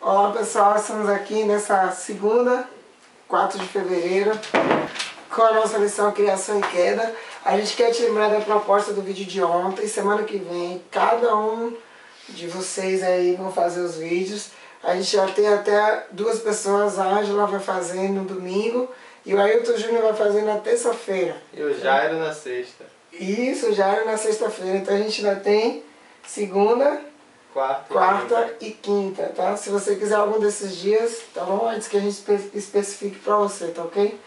Olá pessoal, estamos aqui nessa segunda, 4 de fevereiro, com a nossa lição Criação e Queda. A gente quer te lembrar da proposta do vídeo de ontem. Semana que vem, cada um de vocês aí vão fazer os vídeos. A gente já tem até 2 pessoas, a Ângela vai fazer no domingo e o Ailton Júnior vai fazer na terça-feira. E o Jairo na sexta. Isso, o Jairo na sexta-feira. Então a gente ainda tem segunda, quarta e quinta, tá? Se você quiser algum desses dias, tá bom? Antes que a gente especifique pra você, tá ok?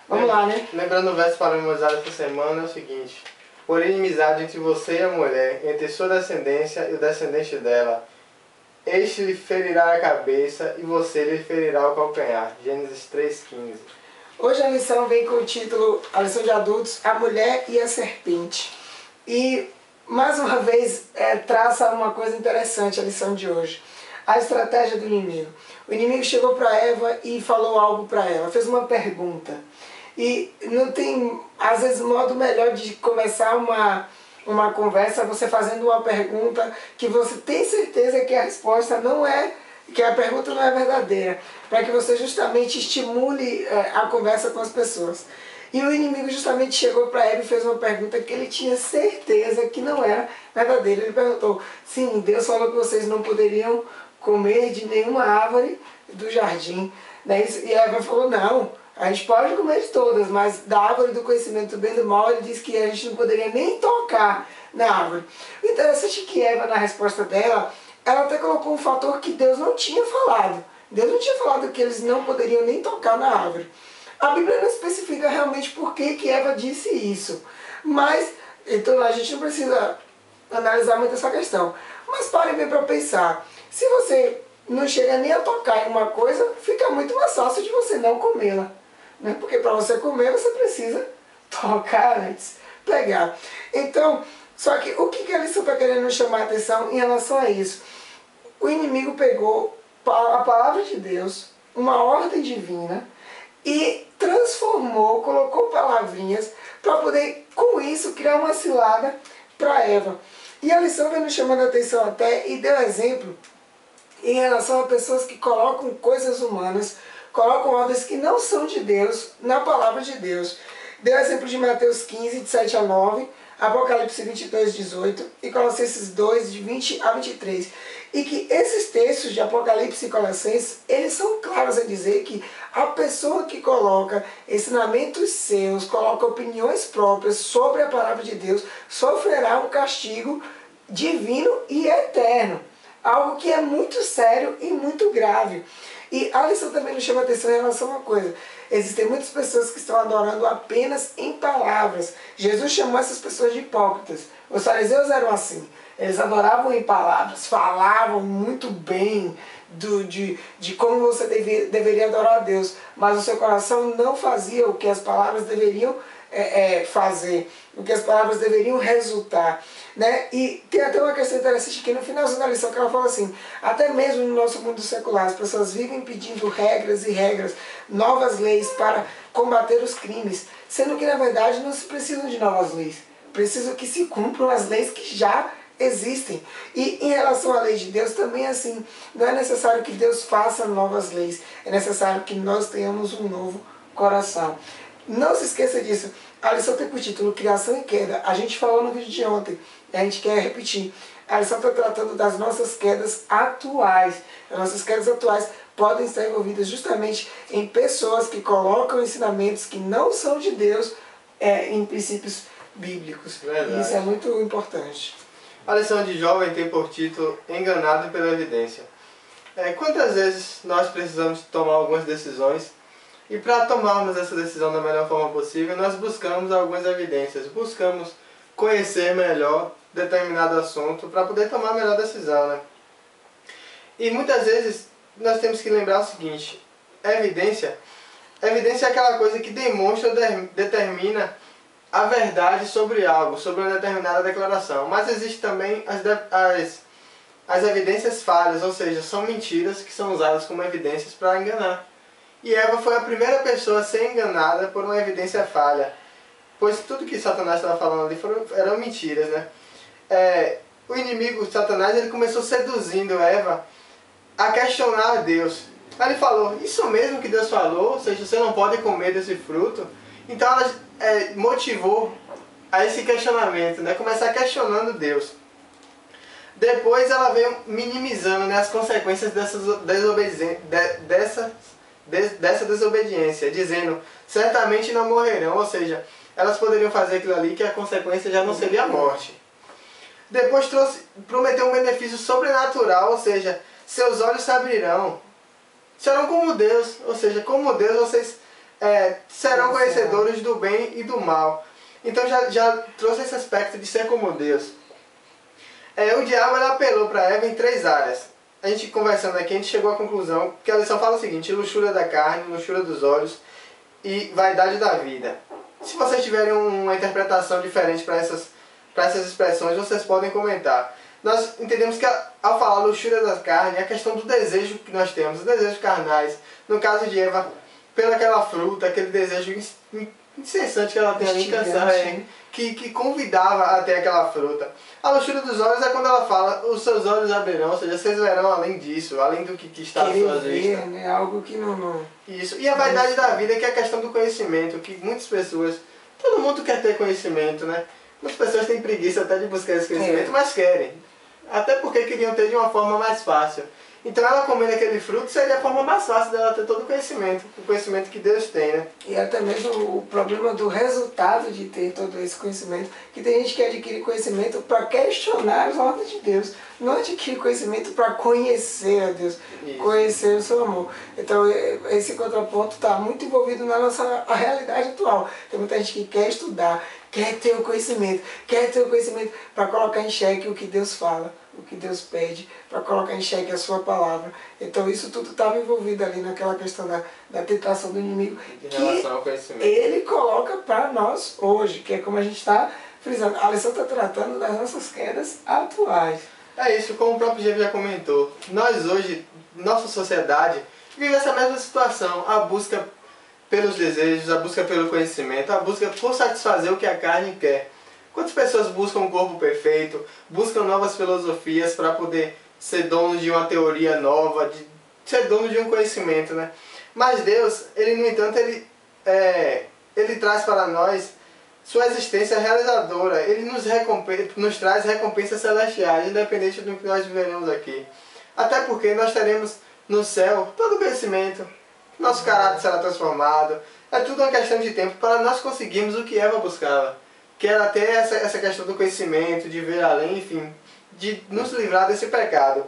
Vamos lá, né? Lembrando o verso para memorizar essa semana é o seguinte: por inimizade entre você e a mulher, entre sua descendência e o descendente dela, este lhe ferirá a cabeça e você lhe ferirá o calcanhar. Gênesis 3,15. Hoje a lição vem com o título, a lição de adultos, A Mulher e a Serpente. E, mais uma vez, traça uma coisa interessante a lição de hoje. A estratégia do inimigo. O inimigo chegou para Eva e falou algo para ela, fez uma pergunta. E não tem, às vezes, modo melhor de começar uma conversa você fazendo uma pergunta que você tem certeza que a resposta não é, que a pergunta não é verdadeira, para que você justamente estimule a conversa com as pessoas. E o inimigo justamente chegou para Eva e fez uma pergunta que ele tinha certeza que não era verdadeira. Ele perguntou: sim, Deus falou que vocês não poderiam comer de nenhuma árvore do jardim. E Eva falou: não, a gente pode comer de todas, mas da árvore do conhecimento do bem e do mal, ele disse que a gente não poderia nem tocar na árvore. O interessante é que Eva, na resposta dela, ela até colocou um fator que Deus não tinha falado. Deus não tinha falado que eles não poderiam nem tocar na árvore. A Bíblia não especifica realmente por que Eva disse isso. Mas, então a gente não precisa analisar muito essa questão. Mas pare bem para pensar. Se você não chega nem a tocar em uma coisa, fica muito mais fácil de você não comê-la. Né? Porque para você comer, você precisa tocar antes, pegar. Então, só que o que a lição está querendo chamar a atenção em relação a isso? O inimigo pegou a palavra de Deus, uma ordem divina, e transformou, colocou palavrinhas para poder, com isso, criar uma cilada para Eva. E a lição vem nos chamando a atenção até e deu exemplo em relação a pessoas que colocam coisas humanas, colocam ordens que não são de Deus na palavra de Deus. Deu exemplo de Mateus 15, de 7 a 9, Apocalipse 22, 18 e Colossenses 2, de 20 a 23. E que esses textos de Apocalipse e Colossenses, eles são claros em dizer que a pessoa que coloca ensinamentos seus, coloca opiniões próprias sobre a palavra de Deus, sofrerá um castigo divino e eterno. Algo que é muito sério e muito grave. E a lição também nos chama a atenção em relação a uma coisa. Existem muitas pessoas que estão adorando apenas em palavras. Jesus chamou essas pessoas de hipócritas. Os fariseus eram assim. Eles adoravam em palavras, falavam muito bem de como você deveria adorar a Deus. Mas o seu coração não fazia o que as palavras deveriam fazer, o que as palavras deveriam resultar, né? E tem até uma questão interessante aqui no finalzinho da lição que ela fala assim: até mesmo no nosso mundo secular as pessoas vivem pedindo regras e regras, novas leis para combater os crimes, sendo que na verdade não se precisam de novas leis, precisam que se cumpram as leis que já existem. E em relação à lei de Deus também é assim, não é necessário que Deus faça novas leis, é necessário que nós tenhamos um novo coração. Não se esqueça disso. A lição tem por título Criação e Queda. A gente falou no vídeo de ontem, a gente quer repetir. A lição está tratando das nossas quedas atuais. As nossas quedas atuais podem estar envolvidas justamente em pessoas que colocam ensinamentos que não são de Deus em princípios bíblicos. Verdade. E isso é muito importante. A lição de jovem tem por título Enganado pela Evidência. Quantas vezes nós precisamos tomar algumas decisões e para tomarmos essa decisão da melhor forma possível, nós buscamos algumas evidências, buscamos conhecer melhor determinado assunto para poder tomar a melhor decisão, né? E muitas vezes nós temos que lembrar o seguinte: evidência é aquela coisa que demonstra ou determina a verdade sobre algo, sobre uma determinada declaração. Mas existe também as evidências falhas, ou seja, são mentiras que são usadas como evidências para enganar. E Eva foi a primeira pessoa a ser enganada por uma evidência falha, pois tudo que Satanás estava falando ali eram mentiras, né? O inimigo, Satanás, ele começou seduzindo Eva a questionar a Deus. Aí ele falou, isso mesmo que Deus falou, ou seja, você não pode comer desse fruto. Então ela motivou a esse questionamento, né? Começar questionando Deus. Depois ela veio minimizando, né, as consequências dessa desobediência, dizendo, certamente não morrerão, ou seja, elas poderiam fazer aquilo ali que a consequência já não seria a morte. Depois prometeu um benefício sobrenatural, ou seja, seus olhos se abrirão, serão como Deus, ou seja, como Deus vocês serão conhecedores do bem e do mal. Então já trouxe esse aspecto de ser como Deus. O diabo ele apelou para Eva em 3 áreas. A gente conversando aqui, a gente chegou à conclusão que a lição fala o seguinte: luxúria da carne, luxúria dos olhos e vaidade da vida. Se vocês tiverem uma interpretação diferente para essas expressões, vocês podem comentar. Nós entendemos que ao falar luxúria da carne, é a questão do desejo que nós temos, os desejos carnais. No caso de Eva, pelaquela fruta, aquele desejo incessante que ela tem ali, que convidava a ter aquela fruta. A luxúria dos olhos é quando ela fala, os seus olhos abrirão, ou seja, vocês verão além disso, além do que está às suas vistas. Né? Algo que não... Isso. E a vaidade da vida, que é a questão do conhecimento, que muitas pessoas, todo mundo quer ter conhecimento, né? Muitas pessoas têm preguiça até de buscar esse conhecimento, mas querem. Até porque queriam ter de uma forma mais fácil. Então ela comendo aquele fruto seria a forma mais fácil dela ter todo o conhecimento que Deus tem, né? E até mesmo o problema do resultado de ter todo esse conhecimento, que tem gente que adquire conhecimento para questionar as ordens de Deus, não adquire conhecimento para conhecer a Deus, conhecer o seu amor. Então esse contraponto está muito envolvido na nossa realidade atual. Tem muita gente que quer estudar, quer ter o conhecimento para colocar em xeque o que Deus fala, o que Deus pede, para colocar em xeque a sua palavra. Então isso tudo estava envolvido ali naquela questão da tentação do inimigo, em relação ao conhecimento. Ele coloca para nós hoje, que é como a gente está frisando. A lição está tratando das nossas quedas atuais. É isso, como o próprio Diego já comentou, nós hoje, nossa sociedade, vive essa mesma situação, a busca pelos desejos, a busca pelo conhecimento, a busca por satisfazer o que a carne quer. Quantas pessoas buscam um corpo perfeito, buscam novas filosofias para poder ser dono de uma teoria nova, de ser dono de um conhecimento, né? Mas Deus, Ele no entanto, Ele traz para nós sua existência realizadora. Ele nos traz recompensas celestiais, independente do que nós viveremos aqui. Até porque nós teremos no céu todo o conhecimento, nosso caráter será transformado. É tudo uma questão de tempo para nós conseguirmos o que Eva buscava, que era ter essa questão do conhecimento, de ver além, enfim, de nos livrar desse pecado.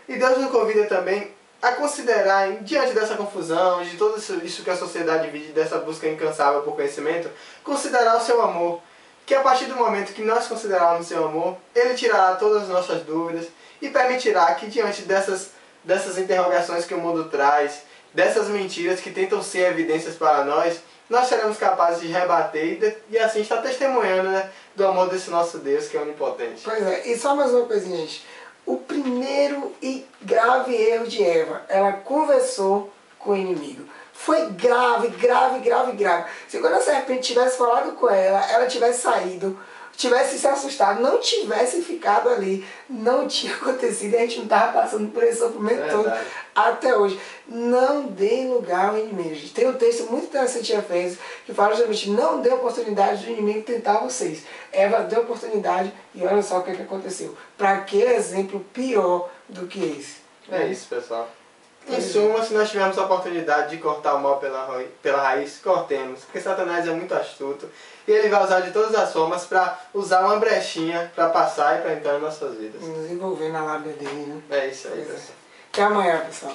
E Deus nos convida também a considerar, diante dessa confusão, de tudo isso que a sociedade vive, dessa busca incansável por conhecimento, considerar o seu amor. Que a partir do momento que nós considerarmos o seu amor, Ele tirará todas as nossas dúvidas e permitirá que diante dessas interrogações que o mundo traz, dessas mentiras que tentam ser evidências para nós seremos capazes de rebater e assim estar testemunhando, né, do amor desse nosso Deus que é onipotente. Pois é, e só mais uma coisinha, gente. O primeiro e grave erro de Eva, ela conversou com o inimigo. Foi grave. Se quando a serpente tivesse falado com ela, ela tivesse saído, tivesse se assustado, não tivesse ficado ali, não tinha acontecido, a gente não estava passando por esse sofrimento todo até hoje. Não dê lugar ao inimigo. Tem um texto muito interessante em Efésios que fala justamente: não dê oportunidade do inimigo tentar vocês. Eva deu oportunidade e olha só o que aconteceu. Para que exemplo pior do que esse? É isso, pessoal. Em suma, se nós tivermos a oportunidade de cortar o mal pela raiz, cortemos, porque Satanás é muito astuto e ele vai usar de todas as formas para usar uma brechinha para passar e para entrar em nossas vidas. Nos envolver na lábia dele, né? É isso aí, pessoal. Até amanhã, pessoal.